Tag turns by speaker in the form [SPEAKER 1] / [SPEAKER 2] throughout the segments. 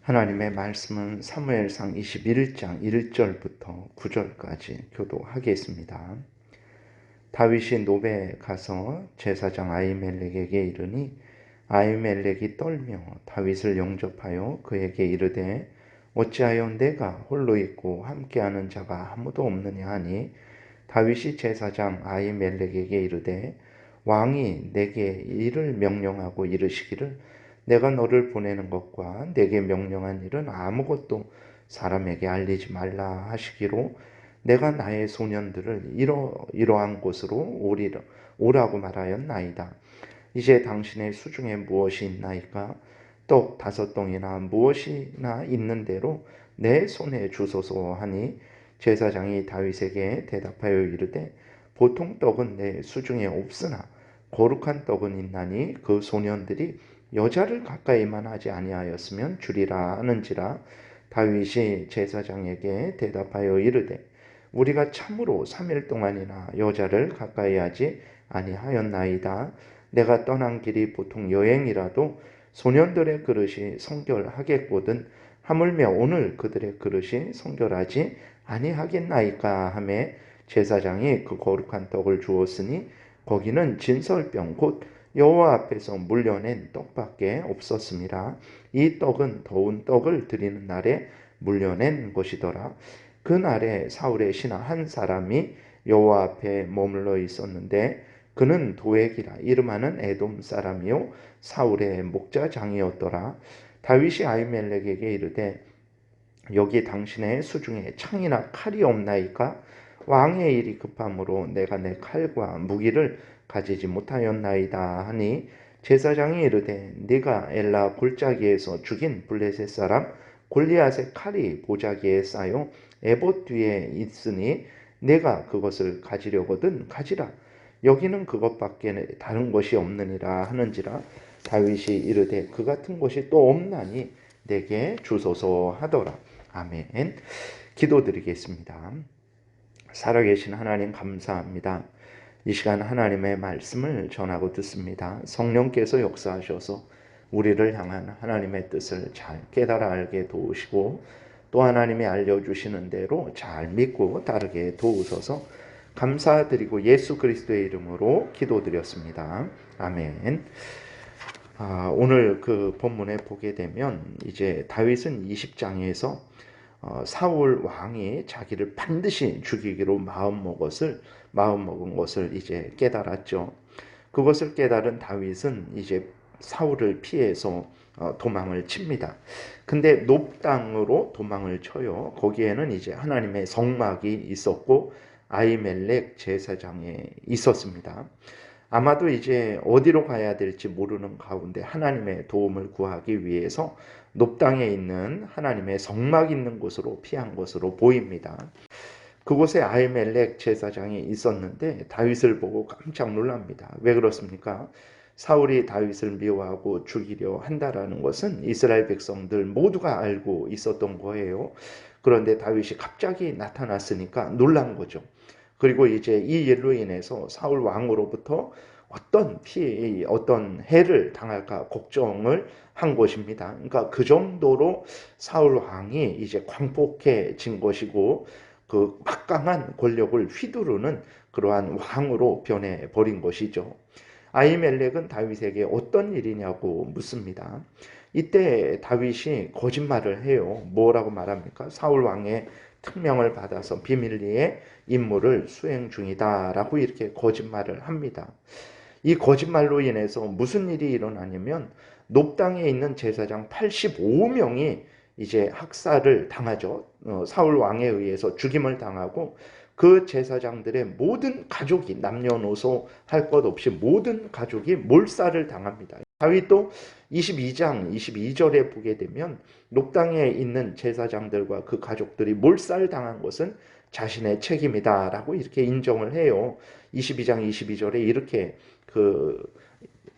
[SPEAKER 1] 하나님의 말씀은 사무엘상 21장 1절부터 9절까지 교도하겠습니다. 다윗이 노베에 가서 제사장 아히멜렉에게 이르니 아히멜렉이 떨며 다윗을 영접하여 그에게 이르되 어찌하여 내가 홀로 있고 함께하는 자가 아무도 없느냐 하니 다윗이 제사장 아히멜렉에게 이르되 왕이 내게 이를 명령하고 이르시기를 내가 너를 보내는 것과 내게 명령한 일은 아무것도 사람에게 알리지 말라 하시기로 내가 나의 소년들을 이러한 곳으로 오라고 말하였나이다. 이제 당신의 수중에 무엇이 있나이까? 떡 5덩이나 무엇이나 있는 대로 내 손에 주소서 하니 제사장이 다윗에게 대답하여 이르되 보통 떡은 내 수중에 없으나 거룩한 떡은 있나니 그 소년들이 여자를 가까이만 하지 아니하였으면 주리라 하는지라. 다윗이 제사장에게 대답하여 이르되 우리가 참으로 3일 동안이나 여자를 가까이 하지 아니하였나이다. 내가 떠난 길이 보통 여행이라도 소년들의 그릇이 성결하겠거든 하물며 오늘 그들의 그릇이 성결하지 아니하겠나이까 하며 제사장이 그 거룩한 떡을 주었으니 거기는 진설병 곧 여호와 앞에서 물려낸 떡밖에 없었습니다. 이 떡은 더운 떡을 드리는 날에 물려낸 것이더라. 그 날에 사울의 신하 한 사람이 여호와 앞에 머물러 있었는데 그는 도액이라 이름하는 에돔 사람이요 사울의 목자장이었더라. 다윗이 아히멜렉에게 이르되 여기 당신의 수중에 창이나 칼이 없나이까? 왕의 일이 급함으로 내가 내 칼과 무기를 가지지 못하였나이다 하니 제사장이 이르되 네가 엘라 골짜기에서 죽인 블레셋 사람 골리앗의 칼이 보자기에 쌓여 에봇 뒤에 있으니 내가 그것을 가지려거든 가지라. 여기는 그것밖에 다른 것이 없느니라 하는지라. 다윗이 이르되 그 같은 것이 또 없나니 내게 주소서 하더라. 아멘. 기도드리겠습니다. 살아계신 하나님 감사합니다. 이 시간 하나님의 말씀을 전하고 듣습니다. 성령께서 역사하셔서 우리를 향한 하나님의 뜻을 잘 깨달아 알게 도우시고 또 하나님이 알려주시는 대로 잘 믿고 따르게 도우소서. 감사드리고 예수 그리스도의 이름으로 기도드렸습니다. 아멘. 오늘 그 본문에 보게 되면 이제 다윗은 20장에서 사울 왕이 자기를 반드시 죽이기로 마음먹은 것을 이제 깨달았죠. 그것을 깨달은 다윗은 이제 사울을 피해서 도망을 칩니다. 근데 높당으로 도망을 쳐요. 거기에는 이제 하나님의 성막이 있었고 아히멜렉 제사장에 있었습니다. 아마도 이제 어디로 가야 될지 모르는 가운데 하나님의 도움을 구하기 위해서 높당에 있는 하나님의 성막 있는 곳으로 피한 것으로 보입니다. 그곳에 아히멜렉 제사장이 있었는데 다윗을 보고 깜짝 놀랍니다. 왜 그렇습니까? 사울이 다윗을 미워하고 죽이려 한다라는 것은 이스라엘 백성들 모두가 알고 있었던 거예요. 그런데 다윗이 갑자기 나타났으니까 놀란 거죠. 그리고 이제 이 일로 인해서 사울 왕으로부터 어떤 해를 당할까 걱정을 한 것입니다. 그러니까 그 정도로 사울 왕이 이제 광폭해진 것이고 그 막강한 권력을 휘두르는 그러한 왕으로 변해버린 것이죠. 아히멜렉은 다윗에게 어떤 일이냐고 묻습니다. 이때 다윗이 거짓말을 해요. 뭐라고 말합니까? 사울 왕의 특명을 받아서 비밀리에 임무를 수행 중이다라고 이렇게 거짓말을 합니다. 이 거짓말로 인해서 무슨 일이 일어나냐면 높당에 있는 제사장 85명이 이제 학살을 당하죠. 사울 왕에 의해서 죽임을 당하고 그 제사장들의 모든 가족이 남녀노소 할 것 없이 모든 가족이 몰살을 당합니다. 다윗도 22장 22절에 보게 되면 높당에 있는 제사장들과 그 가족들이 몰살당한 것은 자신의 책임이다 라고 이렇게 인정을 해요. 22장 22절에 이렇게 그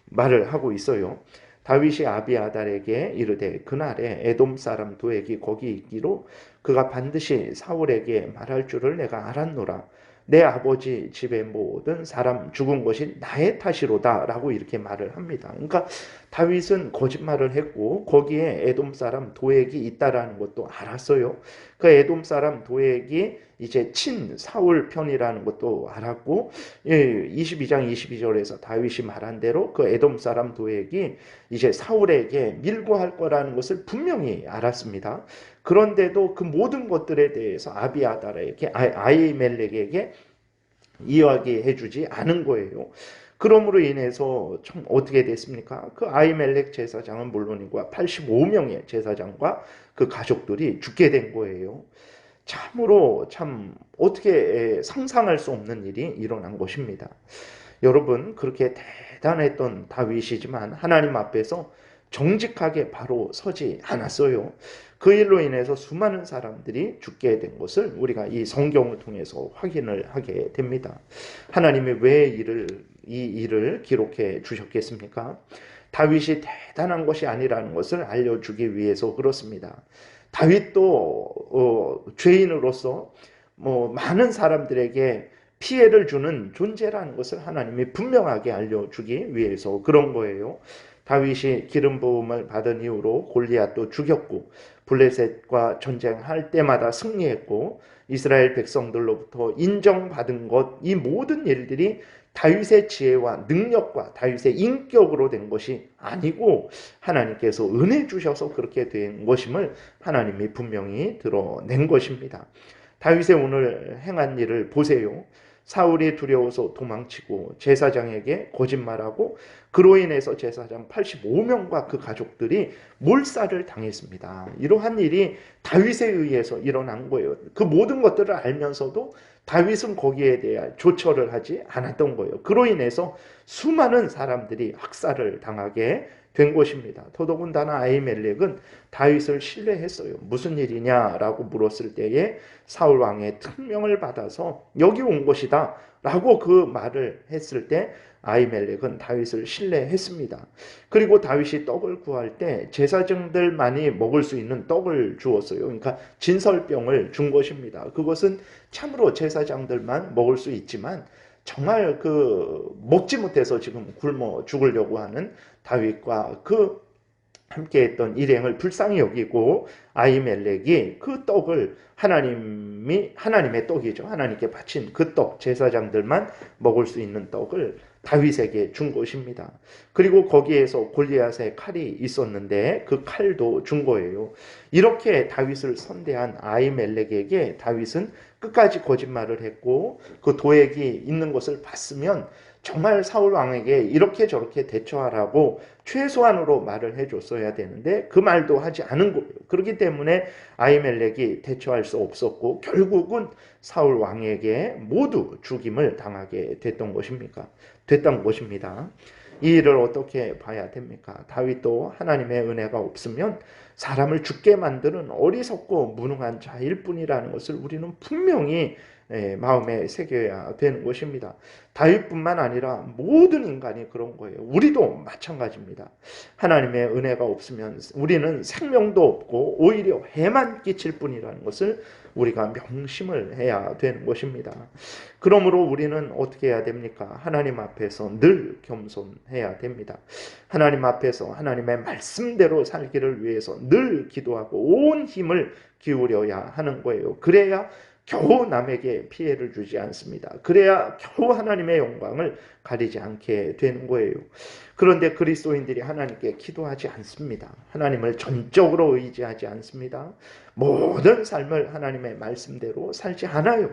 [SPEAKER 1] 말을 하고 있어요. 다윗이 아비아달에게 이르되 그날에 에돔 사람 도액이 거기 있기로 그가 반드시 사울에게 말할 줄을 내가 알았노라. 내 아버지 집의 모든 사람 죽은 것이 나의 탓이로다 라고 이렇게 말을 합니다. 그러니까 다윗은 거짓말을 했고 거기에 에돔 사람 도액이 있다라는 것도 알았어요. 그 에돔 사람 도액이 이제 친 사울 편이라는 것도 알았고 22장 22절에서 다윗이 말한 대로 그 에돔 사람 도액이 이제 사울에게 밀고할 거라는 것을 분명히 알았습니다. 그런데도 그 모든 것들에 대해서 아비아달에게 아히멜렉에게 이야기해 주지 않은 거예요. 그러므로 인해서 참 어떻게 됐습니까? 그 아히멜렉 제사장은 물론이고 85명의 제사장과 그 가족들이 죽게 된 거예요. 참으로 참 어떻게 상상할 수 없는 일이 일어난 것입니다. 여러분, 그렇게 대단했던 다윗이지만 하나님 앞에서 정직하게 바로 서지 않았어요. 그 일로 인해서 수많은 사람들이 죽게 된 것을 우리가 이 성경을 통해서 확인을 하게 됩니다. 하나님이 왜 이 일을 기록해 주셨겠습니까? 다윗이 대단한 것이 아니라는 것을 알려주기 위해서 그렇습니다. 다윗도 죄인으로서 많은 사람들에게 피해를 주는 존재라는 것을 하나님이 분명하게 알려주기 위해서 그런 거예요. 다윗이 기름 부음을 받은 이후로 골리앗도 죽였고 블레셋과 전쟁할 때마다 승리했고 이스라엘 백성들로부터 인정받은 것, 이 모든 일들이 다윗의 지혜와 능력과 다윗의 인격으로 된 것이 아니고 하나님께서 은혜 주셔서 그렇게 된 것임을 하나님이 분명히 드러낸 것입니다. 다윗의 오늘 행한 일을 보세요. 사울이 두려워서 도망치고 제사장에게 거짓말하고 그로 인해서 제사장 85명과 그 가족들이 몰살을 당했습니다. 이러한 일이 다윗에 의해서 일어난 거예요. 그 모든 것들을 알면서도 다윗은 거기에 대한 조처를 하지 않았던 거예요. 그로 인해서 수많은 사람들이 학살을 당하게 된 것입니다. 더더군다나 아히멜렉은 다윗을 신뢰했어요. 무슨 일이냐라고 물었을 때에 사울 왕의 특명을 받아서 여기 온 것이다 라고 그 말을 했을 때 아히멜렉은 다윗을 신뢰했습니다. 그리고 다윗이 떡을 구할 때 제사장들만이 먹을 수 있는 떡을 주었어요. 그러니까 진설병을 준 것입니다. 그것은 참으로 제사장들만 먹을 수 있지만 정말 먹지 못해서 지금 굶어 죽으려고 하는 다윗과 그 함께했던 일행을 불쌍히 여기고 아히멜렉이 그 떡을 하나님의 떡이죠. 하나님께 바친 그 떡, 제사장들만 먹을 수 있는 떡을 다윗에게 준 것입니다. 그리고 거기에서 골리앗의 칼이 있었는데 그 칼도 준 거예요. 이렇게 다윗을 선대한 아히멜렉에게 다윗은 끝까지 거짓말을 했고 그 도액이 있는 것을 봤으면 정말 사울 왕에게 이렇게 저렇게 대처하라고 최소한으로 말을 해줬어야 되는데 그 말도 하지 않은 거예요. 그렇기 때문에 아히멜렉이 대처할 수 없었고 결국은 사울 왕에게 모두 죽임을 당하게 됐던 것입니다. 이 일을 어떻게 봐야 됩니까? 다윗도 하나님의 은혜가 없으면 사람을 죽게 만드는 어리석고 무능한 자일 뿐이라는 것을 우리는 분명히 마음에 새겨야 되는 것입니다. 다윗뿐만 아니라 모든 인간이 그런 거예요. 우리도 마찬가지입니다. 하나님의 은혜가 없으면 우리는 생명도 없고 오히려 해만 끼칠 뿐이라는 것을 우리가 명심을 해야 되는 것입니다. 그러므로 우리는 어떻게 해야 됩니까? 하나님 앞에서 늘 겸손해야 됩니다. 하나님 앞에서 하나님의 말씀대로 살기를 위해서 늘 기도하고 온 힘을 기울여야 하는 거예요. 그래야 겨우 남에게 피해를 주지 않습니다. 그래야 겨우 하나님의 영광을 가리지 않게 되는 거예요. 그런데 그리스도인들이 하나님께 기도하지 않습니다. 하나님을 전적으로 의지하지 않습니다. 모든 삶을 하나님의 말씀대로 살지 않아요.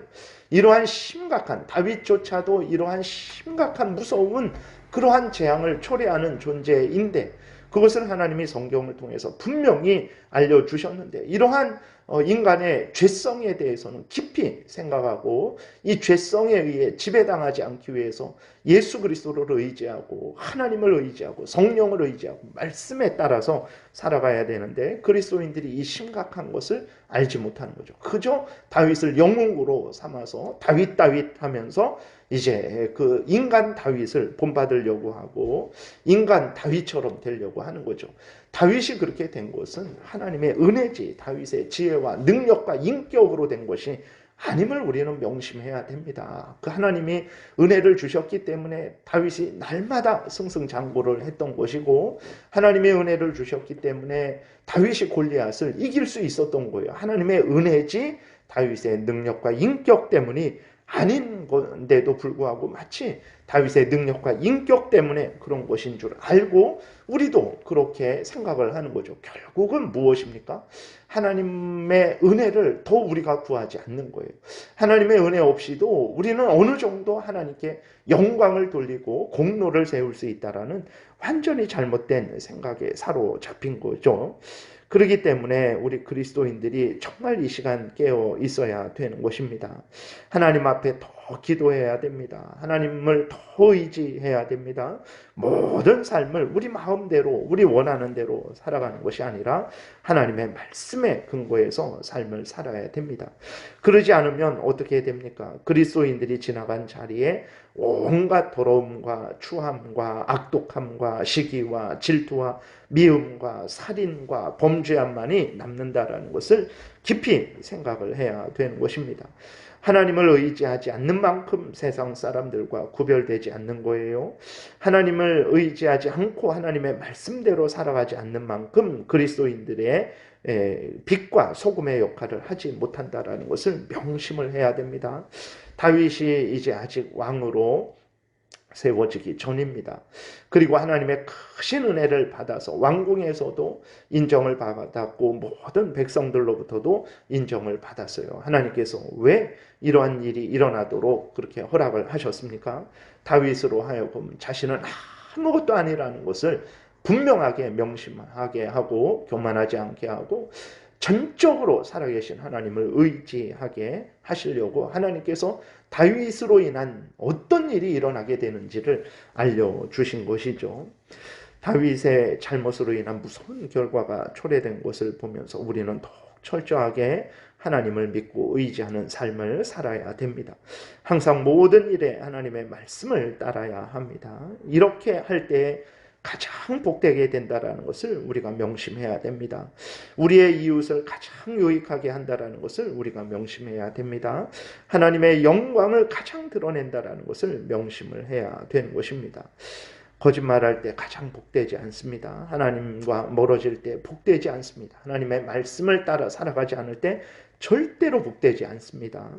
[SPEAKER 1] 이러한 심각한, 다윗조차도 이러한 심각한 무서운 그러한 재앙을 초래하는 존재인데 그것을 하나님이 성경을 통해서 분명히 알려주셨는데 이러한 인간의 죄성에 대해서는 깊이 생각하고 이 죄성에 의해 지배당하지 않기 위해서 예수 그리스도를 의지하고 하나님을 의지하고 성령을 의지하고 말씀에 따라서 살아가야 되는데 그리스도인들이 이 심각한 것을 알지 못하는 거죠. 그저 다윗을 영웅으로 삼아서 다윗 하면서 이제 그 인간 다윗을 본받으려고 하고 인간 다윗처럼 되려고 하는 거죠. 다윗이 그렇게 된 것은 하나님의 은혜지 다윗의 지혜와 능력과 인격으로 된 것이 아님을 우리는 명심해야 됩니다. 그 하나님이 은혜를 주셨기 때문에 다윗이 날마다 승승장구를 했던 것이고, 하나님의 은혜를 주셨기 때문에 다윗이 골리앗을 이길 수 있었던 거예요. 하나님의 은혜지 다윗의 능력과 인격 때문이 아닌 건데도 불구하고 마치 다윗의 능력과 인격 때문에 그런 것인 줄 알고 우리도 그렇게 생각을 하는 거죠. 결국은 무엇입니까? 하나님의 은혜를 더 우리가 구하지 않는 거예요. 하나님의 은혜 없이도 우리는 어느 정도 하나님께 영광을 돌리고 공로를 세울 수 있다라는 완전히 잘못된 생각에 사로잡힌 거죠. 그렇기 때문에 우리 그리스도인들이 정말 이 시간 깨어 있어야 되는 것입니다. 하나님 앞에 더 기도해야 됩니다. 하나님을 더 의지해야 됩니다. 모든 삶을 우리 마음대로 우리 원하는 대로 살아가는 것이 아니라 하나님의 말씀에 근거해서 삶을 살아야 됩니다. 그러지 않으면 어떻게 됩니까? 그리스도인들이 지나간 자리에 온갖 더러움과 추함과 악독함과 시기와 질투와 미움과 살인과 범죄함만이 남는다라는 것을 깊이 생각을 해야 되는 것입니다. 하나님을 의지하지 않는 만큼 세상 사람들과 구별되지 않는 거예요. 하나님을 의지하지 않고 하나님의 말씀대로 살아가지 않는 만큼 그리스도인들의 빛과 소금의 역할을 하지 못한다라는 것을 명심을 해야 됩니다. 다윗이 이제 아직 왕으로 세워지기 전입니다. 그리고 하나님의 크신 은혜를 받아서 왕궁에서도 인정을 받았고 모든 백성들로부터도 인정을 받았어요. 하나님께서 왜 이러한 일이 일어나도록 그렇게 허락을 하셨습니까? 다윗으로 하여금 자신은 아무것도 아니라는 것을 분명하게 명심하게 하고 교만하지 않게 하고 전적으로 살아계신 하나님을 의지하게 하시려고 하나님께서 다윗으로 인한 어떤 일이 일어나게 되는지를 알려주신 것이죠. 다윗의 잘못으로 인한 무서운 결과가 초래된 것을 보면서 우리는 더욱 철저하게 하나님을 믿고 의지하는 삶을 살아야 됩니다. 항상 모든 일에 하나님의 말씀을 따라야 합니다. 이렇게 할 때 가장 복되게 된다라는 것을 우리가 명심해야 됩니다. 우리의 이웃을 가장 유익하게 한다라는 것을 우리가 명심해야 됩니다. 하나님의 영광을 가장 드러낸다라는 것을 명심을 해야 되는 것입니다. 거짓말할 때 가장 복되지 않습니다. 하나님과 멀어질 때 복되지 않습니다. 하나님의 말씀을 따라 살아가지 않을 때 절대로 복되지 않습니다.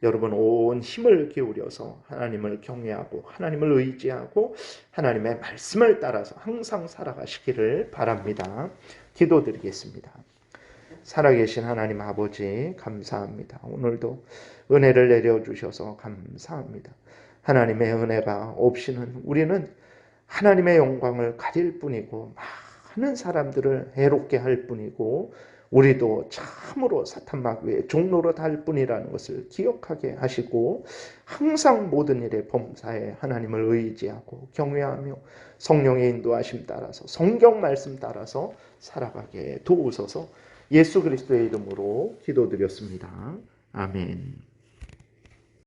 [SPEAKER 1] 여러분 온 힘을 기울여서 하나님을 경외하고 하나님을 의지하고 하나님의 말씀을 따라서 항상 살아가시기를 바랍니다. 기도드리겠습니다. 살아계신 하나님 아버지 감사합니다. 오늘도 은혜를 내려주셔서 감사합니다. 하나님의 은혜가 없이는 우리는 하나님의 영광을 가릴 뿐이고 많은 사람들을 해롭게 할 뿐이고 우리도 참으로 사탄 마귀의 종로로 달 뿐이라는 것을 기억하게 하시고 항상 모든 일에 범사에 하나님을 의지하고 경외하며 성령의 인도하심 따라서 성경 말씀 따라서 살아가게 도우소서. 예수 그리스도의 이름으로 기도드렸습니다. 아멘.